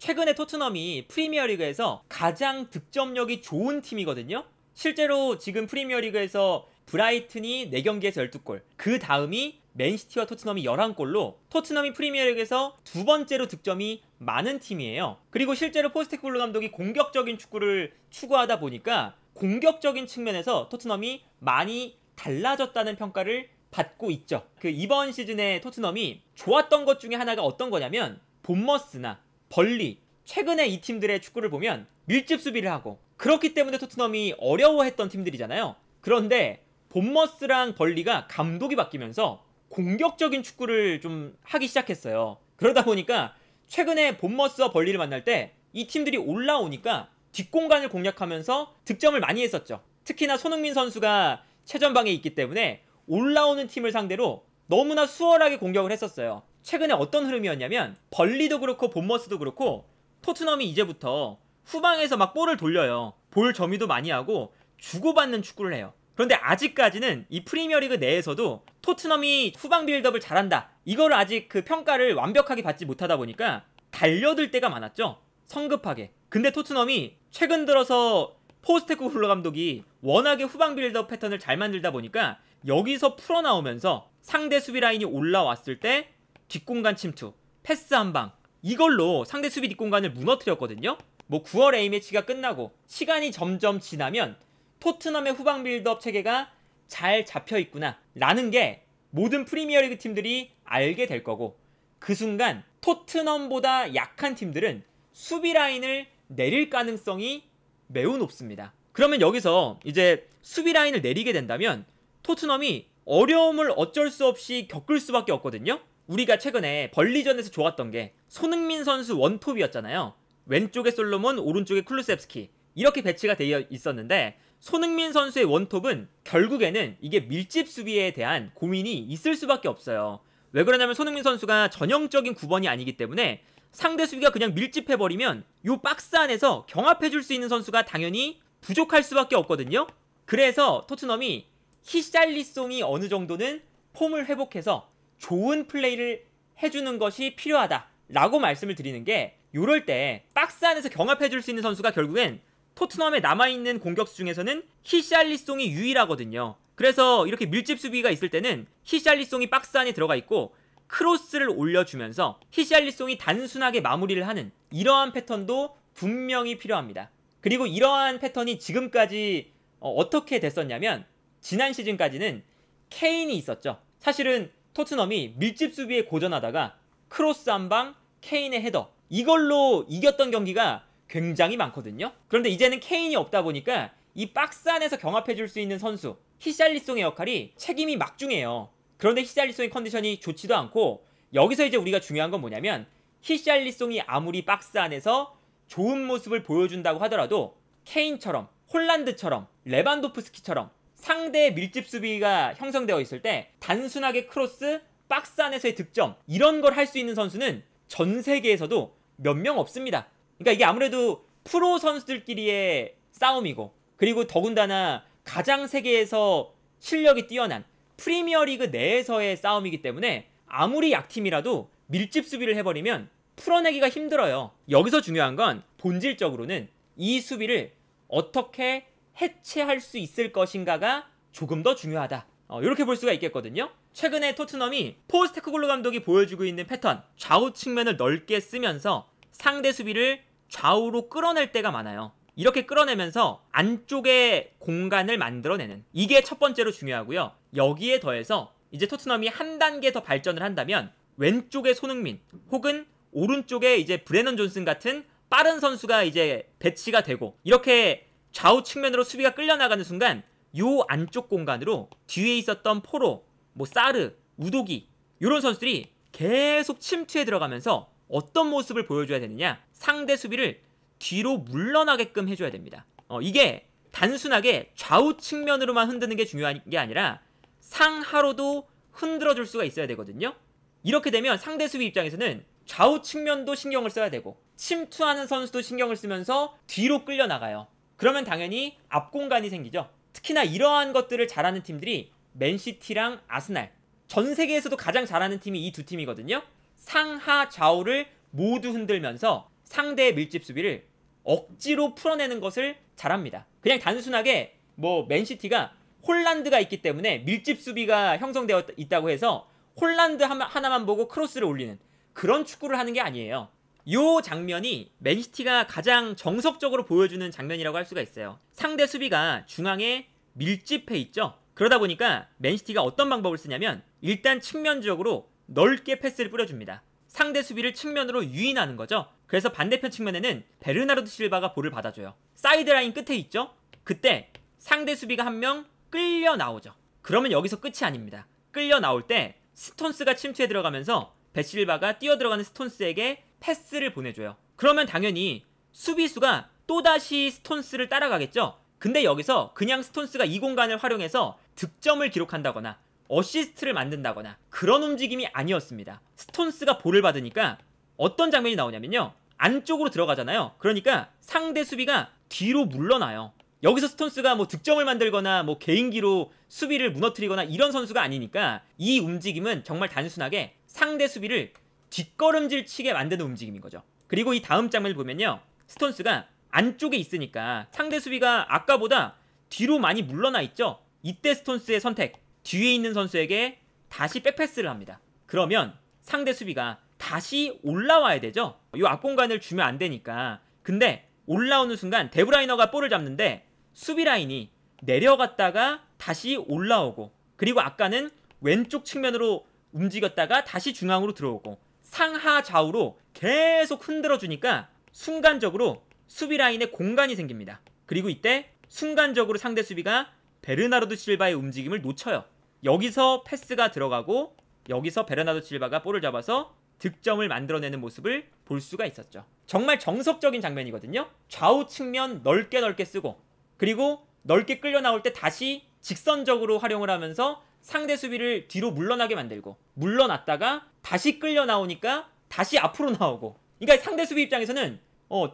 최근에 토트넘이 프리미어리그에서 가장 득점력이 좋은 팀이거든요. 실제로 지금 프리미어리그에서 브라이튼이 4경기에서 12골, 그 다음이 맨시티와 토트넘이 11골로 토트넘이 프리미어리그에서 두 번째로 득점이 많은 팀이에요. 그리고 실제로 포스테코글루 감독이 공격적인 축구를 추구하다 보니까 공격적인 측면에서 토트넘이 많이 달라졌다는 평가를 받고 있죠. 이번 시즌에 토트넘이 좋았던 것 중에 하나가 어떤 거냐면 본머스나 벌리, 최근에 이 팀들의 축구를 보면 밀집 수비를 하고, 그렇기 때문에 토트넘이 어려워했던 팀들이잖아요. 그런데 본머스랑 벌리가 감독이 바뀌면서 공격적인 축구를 좀 하기 시작했어요. 그러다 보니까 최근에 본머스와 벌리를 만날 때 이 팀들이 올라오니까 뒷공간을 공략하면서 득점을 많이 했었죠. 특히나 손흥민 선수가 최전방에 있기 때문에 올라오는 팀을 상대로 너무나 수월하게 공격을 했었어요. 최근에 어떤 흐름이었냐면 벌리도 그렇고 본머스도 그렇고 토트넘이 이제부터 후방에서 막 볼을 돌려요. 볼 점유도 많이 하고 주고받는 축구를 해요. 그런데 아직까지는 이 프리미어리그 내에서도 토트넘이 후방 빌드업을 잘한다, 이거를 아직 그 평가를 완벽하게 받지 못하다 보니까 달려들 때가 많았죠. 성급하게. 근데 토트넘이 최근 들어서 포스테코글루 감독이 워낙에 후방 빌드업 패턴을 잘 만들다 보니까 여기서 풀어나오면서 상대 수비 라인이 올라왔을 때 뒷공간 침투, 패스 한 방, 이걸로 상대 수비 뒷공간을 무너뜨렸거든요. 9월 A매치가 끝나고 시간이 점점 지나면 토트넘의 후방 빌드업 체계가 잘 잡혀있구나 라는 게 모든 프리미어리그 팀들이 알게 될 거고, 그 순간 토트넘보다 약한 팀들은 수비 라인을 내릴 가능성이 매우 높습니다. 그러면 여기서 이제 수비 라인을 내리게 된다면 토트넘이 어려움을 어쩔 수 없이 겪을 수밖에 없거든요. 우리가 최근에 벌리전에서 좋았던 게 손흥민 선수 원톱이었잖아요. 왼쪽에 솔로몬, 오른쪽에 쿨루셉스키, 이렇게 배치가 되어 있었는데 손흥민 선수의 원톱은 결국에는 이게 밀집 수비에 대한 고민이 있을 수밖에 없어요. 왜 그러냐면 손흥민 선수가 전형적인 9번이 아니기 때문에 상대 수비가 그냥 밀집해버리면 요 박스 안에서 경합해줄 수 있는 선수가 당연히 부족할 수밖에 없거든요. 그래서 토트넘이 히샬리송이 어느 정도는 폼을 회복해서 좋은 플레이를 해주는 것이 필요하다라고 말씀을 드리는 게, 요럴 때 박스 안에서 경합해줄 수 있는 선수가 결국엔 토트넘에 남아있는 공격수 중에서는 히샬리송이 유일하거든요. 그래서 이렇게 밀집 수비가 있을 때는 히샬리송이 박스 안에 들어가 있고 크로스를 올려주면서 히샬리송이 단순하게 마무리를 하는 이러한 패턴도 분명히 필요합니다. 그리고 이러한 패턴이 지금까지 어떻게 됐었냐면 지난 시즌까지는 케인이 있었죠. 사실은 토트넘이 밀집 수비에 고전하다가 크로스 한 방, 케인의 헤더, 이걸로 이겼던 경기가 굉장히 많거든요. 그런데 이제는 케인이 없다 보니까 이 박스 안에서 경합해줄 수 있는 선수 히샬리송의 역할이 책임이 막중해요. 그런데 히샬리송의 컨디션이 좋지도 않고, 여기서 이제 우리가 중요한 건 뭐냐면 히샬리송이 아무리 박스 안에서 좋은 모습을 보여준다고 하더라도 케인처럼, 홀란드처럼, 레반도프스키처럼 상대의 밀집 수비가 형성되어 있을 때 단순하게 크로스, 박스 안에서의 득점, 이런 걸 할 수 있는 선수는 전 세계에서도 몇 명 없습니다. 그러니까 이게 아무래도 프로 선수들끼리의 싸움이고, 그리고 더군다나 가장 세계에서 실력이 뛰어난 프리미어리그 내에서의 싸움이기 때문에 아무리 약팀이라도 밀집 수비를 해버리면 풀어내기가 힘들어요. 여기서 중요한 건 본질적으로는 이 수비를 어떻게 해체할 수 있을 것인가가 조금 더 중요하다, 이렇게 볼 수가 있겠거든요. 최근에 토트넘이 포스테코글루 감독이 보여주고 있는 패턴, 좌우 측면을 넓게 쓰면서 상대 수비를 좌우로 끌어낼 때가 많아요. 이렇게 끌어내면서 안쪽에 공간을 만들어내는, 이게 첫 번째로 중요하고요. 여기에 더해서 이제 토트넘이 한 단계 더 발전을 한다면 왼쪽에 손흥민 혹은 오른쪽에 이제 브레넌 존슨 같은 빠른 선수가 이제 배치가 되고, 이렇게 좌우 측면으로 수비가 끌려나가는 순간 요 안쪽 공간으로 뒤에 있었던 포로, 사르, 우도기, 이런 선수들이 계속 침투해 들어가면서 어떤 모습을 보여줘야 되느냐, 상대 수비를 뒤로 물러나게끔 해줘야 됩니다. 이게 단순하게 좌우 측면으로만 흔드는 게 중요한 게 아니라 상하로도 흔들어줄 수가 있어야 되거든요. 이렇게 되면 상대 수비 입장에서는 좌우 측면도 신경을 써야 되고 침투하는 선수도 신경을 쓰면서 뒤로 끌려나가요. 그러면 당연히 앞공간이 생기죠. 특히나 이러한 것들을 잘하는 팀들이 맨시티랑 아스날, 전 세계에서도 가장 잘하는 팀이 이 두 팀이거든요. 상하 좌우를 모두 흔들면서 상대의 밀집 수비를 억지로 풀어내는 것을 잘합니다. 그냥 단순하게 뭐 맨시티가 홀란드가 있기 때문에 밀집 수비가 형성되어 있다고 해서 홀란드 하나만 보고 크로스를 올리는 그런 축구를 하는 게 아니에요. 요 장면이 맨시티가 가장 정석적으로 보여주는 장면이라고 할 수가 있어요. 상대 수비가 중앙에 밀집해 있죠. 그러다 보니까 맨시티가 어떤 방법을 쓰냐면 일단 측면적으로 넓게 패스를 뿌려줍니다. 상대 수비를 측면으로 유인하는 거죠. 그래서 반대편 측면에는 베르나르도 실바가 볼을 받아줘요. 사이드라인 끝에 있죠. 그때 상대 수비가 한 명 끌려 나오죠. 그러면 여기서 끝이 아닙니다. 끌려 나올 때 스톤스가 침투에 들어가면서 베실바가 뛰어들어가는 스톤스에게 패스를 보내줘요. 그러면 당연히 수비수가 또다시 스톤스를 따라가겠죠. 근데 여기서 그냥 스톤스가 이 공간을 활용해서 득점을 기록한다거나 어시스트를 만든다거나 그런 움직임이 아니었습니다. 스톤스가 볼을 받으니까 어떤 장면이 나오냐면요, 안쪽으로 들어가잖아요. 그러니까 상대 수비가 뒤로 물러나요. 여기서 스톤스가 뭐 득점을 만들거나 뭐 개인기로 수비를 무너뜨리거나 이런 선수가 아니니까 이 움직임은 정말 단순하게 상대 수비를 뒷걸음질 치게 만드는 움직임인 거죠. 그리고 이 다음 장면을 보면요, 스톤스가 안쪽에 있으니까 상대 수비가 아까보다 뒤로 많이 물러나 있죠. 이때 스톤스의 선택, 뒤에 있는 선수에게 다시 백패스를 합니다. 그러면 상대 수비가 다시 올라와야 되죠. 이 앞공간을 주면 안 되니까. 근데 올라오는 순간 데브라이너가 볼을 잡는데 수비 라인이 내려갔다가 다시 올라오고, 그리고 아까는 왼쪽 측면으로 움직였다가 다시 중앙으로 들어오고 상하 좌우로 계속 흔들어 주니까 순간적으로 수비 라인에 공간이 생깁니다. 그리고 이때 순간적으로 상대 수비가 베르나르도 실바의 움직임을 놓쳐요. 여기서 패스가 들어가고 여기서 베르나르도 실바가 볼을 잡아서 득점을 만들어내는 모습을 볼 수가 있었죠. 정말 정석적인 장면이거든요. 좌우 측면 넓게 쓰고, 그리고 넓게 끌려 나올 때 다시 직선적으로 활용을 하면서 상대 수비를 뒤로 물러나게 만들고, 물러났다가 다시 끌려 나오니까 다시 앞으로 나오고. 그러니까 상대 수비 입장에서는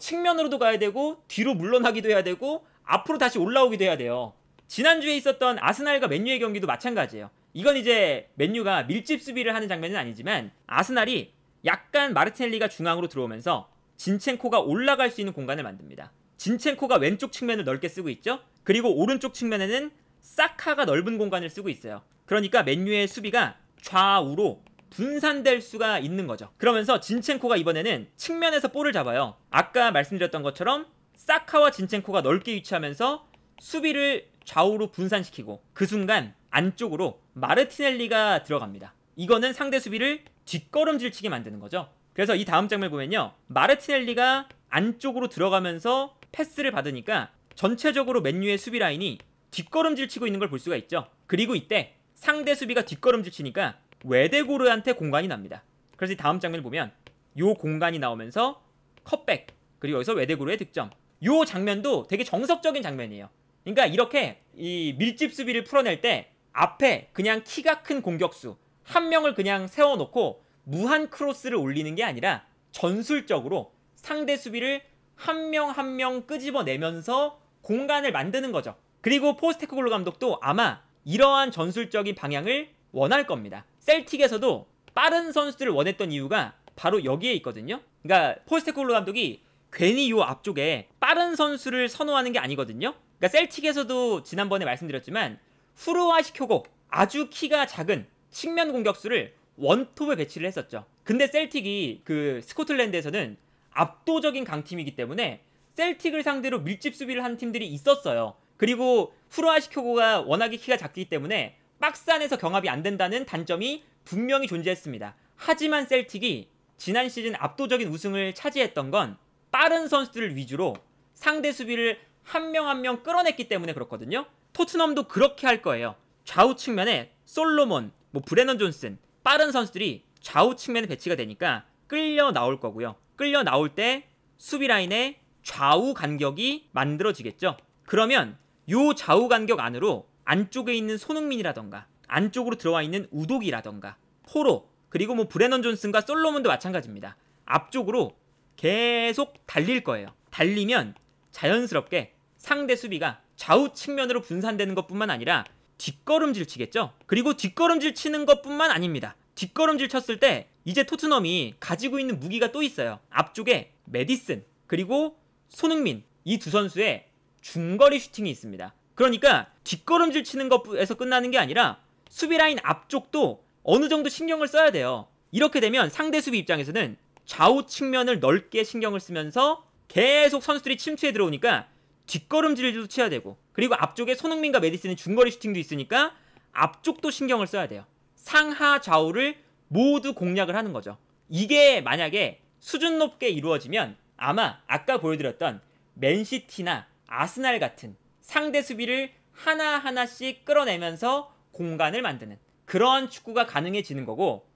측면으로도 가야 되고 뒤로 물러나기도 해야 되고 앞으로 다시 올라오기도 해야 돼요. 지난주에 있었던 아스날과 맨유의 경기도 마찬가지예요. 이건 이제 맨유가 밀집 수비를 하는 장면은 아니지만 아스날이 약간 마르티넬리가 중앙으로 들어오면서 진첸코가 올라갈 수 있는 공간을 만듭니다. 진첸코가 왼쪽 측면을 넓게 쓰고 있죠. 그리고 오른쪽 측면에는 사카가 넓은 공간을 쓰고 있어요. 그러니까 맨유의 수비가 좌우로 분산될 수가 있는 거죠. 그러면서 진첸코가 이번에는 측면에서 볼을 잡아요. 아까 말씀드렸던 것처럼 사카와 진첸코가 넓게 위치하면서 수비를 좌우로 분산시키고, 그 순간 안쪽으로 마르티넬리가 들어갑니다. 이거는 상대 수비를 뒷걸음질치게 만드는 거죠. 그래서 이 다음 장면을 보면요, 마르티넬리가 안쪽으로 들어가면서 패스를 받으니까 전체적으로 맨유의 수비 라인이 뒷걸음질치고 있는 걸 볼 수가 있죠. 그리고 이때 상대 수비가 뒷걸음질치니까 웨데고르한테 공간이 납니다. 그래서 이 다음 장면을 보면 요 공간이 나오면서 컷백, 그리고 여기서 웨데고르의 득점. 요 장면도 되게 정석적인 장면이에요. 그러니까 이렇게 이 밀집 수비를 풀어낼 때 앞에 그냥 키가 큰 공격수 한 명을 그냥 세워놓고 무한 크로스를 올리는 게 아니라 전술적으로 상대 수비를 한 명 한 명 끄집어내면서 공간을 만드는 거죠. 그리고 포스테코글루 감독도 아마 이러한 전술적인 방향을 원할 겁니다. 셀틱에서도 빠른 선수들을 원했던 이유가 바로 여기에 있거든요. 그러니까 포스테코글루 감독이 괜히 요 앞쪽에 빠른 선수를 선호하는 게 아니거든요. 그러니까 셀틱에서도 지난번에 말씀드렸지만 후르와시켜고 아주 키가 작은 측면 공격수를 원톱에 배치를 했었죠. 근데 셀틱이 그 스코틀랜드에서는 압도적인 강팀이기 때문에 셀틱을 상대로 밀집 수비를 한 팀들이 있었어요. 그리고 후르와시켜고가 워낙에 키가 작기 때문에 박스 안에서 경합이 안 된다는 단점이 분명히 존재했습니다. 하지만 셀틱이 지난 시즌 압도적인 우승을 차지했던 건 빠른 선수들을 위주로 상대 수비를 한 명 한 명 끌어냈기 때문에 그렇거든요. 토트넘도 그렇게 할 거예요. 좌우 측면에 솔로몬, 브레넌 존슨, 빠른 선수들이 좌우 측면에 배치가 되니까 끌려 나올 거고요. 끌려 나올 때 수비 라인에 좌우 간격이 만들어지겠죠. 그러면 요 좌우 간격 안으로 안쪽에 있는 손흥민이라던가 안쪽으로 들어와 있는 우독이라던가 포로, 그리고 브레넌 존슨과 솔로몬도 마찬가지입니다. 앞쪽으로 계속 달릴 거예요. 달리면 자연스럽게 상대 수비가 좌우 측면으로 분산되는 것뿐만 아니라 뒷걸음질 치겠죠. 그리고 뒷걸음질 치는 것뿐만 아닙니다. 뒷걸음질 쳤을 때 이제 토트넘이 가지고 있는 무기가 또 있어요. 앞쪽에 메디슨 그리고 손흥민 이 두 선수의 중거리 슈팅이 있습니다. 그러니까 뒷걸음질 치는 것에서 끝나는 게 아니라 수비 라인 앞쪽도 어느 정도 신경을 써야 돼요. 이렇게 되면 상대 수비 입장에서는 좌우 측면을 넓게 신경을 쓰면서 계속 선수들이 침투해 들어오니까 뒷걸음질도 쳐야 되고, 그리고 앞쪽에 손흥민과 메디슨의 중거리 슈팅도 있으니까 앞쪽도 신경을 써야 돼요. 상하 좌우를 모두 공략을 하는 거죠. 이게 만약에 수준 높게 이루어지면 아마 아까 보여드렸던 맨시티나 아스날 같은 상대 수비를 하나하나씩 끌어내면서 공간을 만드는 그런 축구가 가능해지는 거고,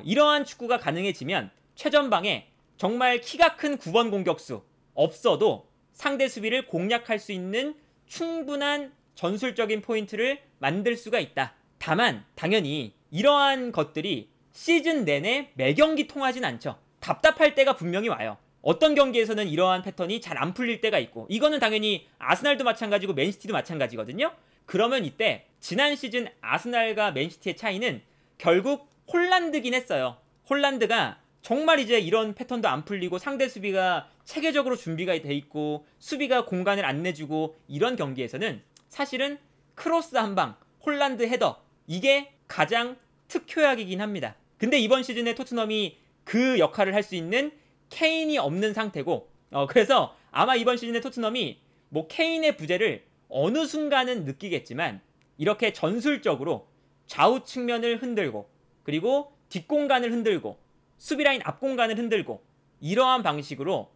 이러한 축구가 가능해지면 최전방에 정말 키가 큰 9번 공격수 없어도 상대 수비를 공략할 수 있는 충분한 전술적인 포인트를 만들 수가 있다. 다만 당연히 이러한 것들이 시즌 내내 매경기 통하진 않죠. 답답할 때가 분명히 와요. 어떤 경기에서는 이러한 패턴이 잘 안 풀릴 때가 있고, 이거는 당연히 아스날도 마찬가지고 맨시티도 마찬가지거든요. 그러면 이때 지난 시즌 아스날과 맨시티의 차이는 결국 홀란드긴 했어요. 홀란드가 정말 이제 이런 패턴도 안 풀리고 상대 수비가 체계적으로 준비가 돼 있고 수비가 공간을 안 내주고 이런 경기에서는 사실은 크로스 한 방, 홀란드 헤더, 이게 가장 특효약이긴 합니다. 근데 이번 시즌에 토트넘이 그 역할을 할 수 있는 케인이 없는 상태고, 그래서 아마 이번 시즌에 토트넘이 뭐 케인의 부재를 어느 순간은 느끼겠지만 이렇게 전술적으로 좌우 측면을 흔들고 그리고 뒷공간을 흔들고 수비라인 앞공간을 흔들고 이러한 방식으로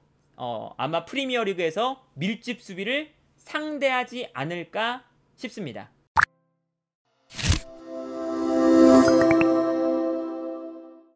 아마 프리미어리그에서 밀집 수비를 상대하지 않을까 싶습니다.